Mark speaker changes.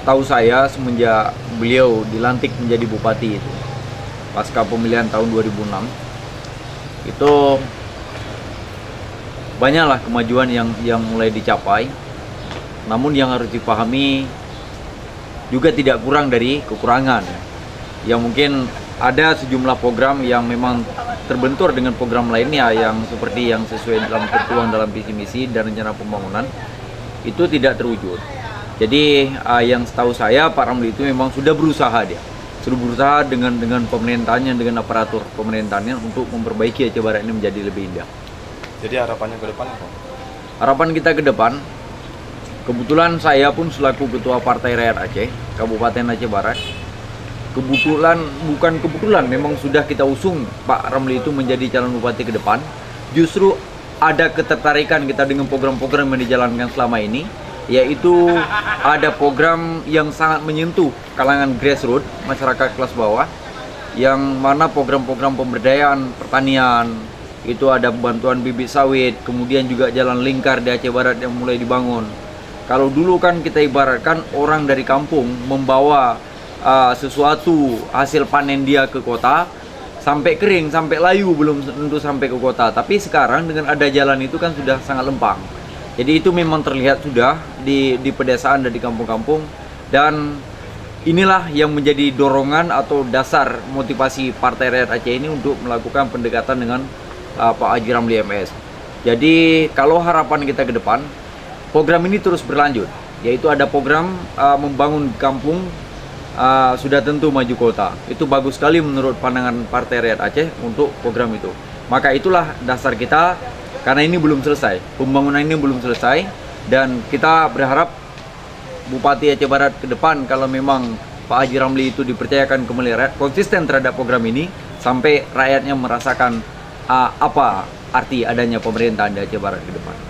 Speaker 1: Tahu saya semenjak beliau dilantik menjadi bupati itu, pasca pemilihan tahun 2006, itu banyaklah kemajuan yang mulai dicapai. Namun yang harus dipahami juga tidak kurang dari kekurangan. Yang mungkin ada sejumlah program yang memang terbentur dengan program lainnya yang seperti yang sesuai dalam tertuang dalam visi misi dan rencana pembangunan itu tidak terwujud. Jadi yang setahu saya Pak Ramli itu memang sudah berusaha dengan pemerintahnya, dengan aparatur pemerintahnya untuk memperbaiki Aceh Barat ini menjadi lebih indah.
Speaker 2: Jadi harapannya ke depan apa?
Speaker 1: Harapan kita ke depan, kebetulan saya pun selaku Ketua Partai Rakyat Aceh, Kabupaten Aceh Barat, bukan kebetulan, memang sudah kita usung Pak Ramli itu menjadi calon bupati ke depan. Justru ada ketertarikan kita dengan program-program yang dijalankan selama ini, yaitu ada program yang sangat menyentuh kalangan grassroots, masyarakat kelas bawah, yang mana program-program pemberdayaan pertanian, itu ada bantuan bibit sawit, kemudian juga jalan lingkar di Aceh Barat yang mulai dibangun. Kalau dulu kan kita ibaratkan orang dari kampung membawa sesuatu hasil panen dia ke kota, sampai kering, sampai layu, belum tentu sampai ke kota. Tapi sekarang dengan ada jalan itu kan sudah sangat lempang. Jadi itu memang terlihat sudah di pedesaan dan di kampung-kampung. Dan inilah yang menjadi dorongan atau dasar motivasi Partai Rakyat Aceh ini untuk melakukan pendekatan dengan Pak Haji Ramli MS. Jadi kalau harapan kita ke depan, program ini terus berlanjut. Yaitu ada program membangun kampung, sudah tentu maju kota. Itu bagus sekali menurut pandangan Partai Rakyat Aceh untuk program itu. Maka itulah dasar kita, karena ini belum selesai, pembangunan ini belum selesai, dan kita berharap Bupati Aceh Barat ke depan, kalau memang Pak Haji Ramli itu dipercayakan kembali rakyat, konsisten terhadap program ini sampai rakyatnya merasakan apa arti adanya pemerintahan di Aceh Barat ke depan.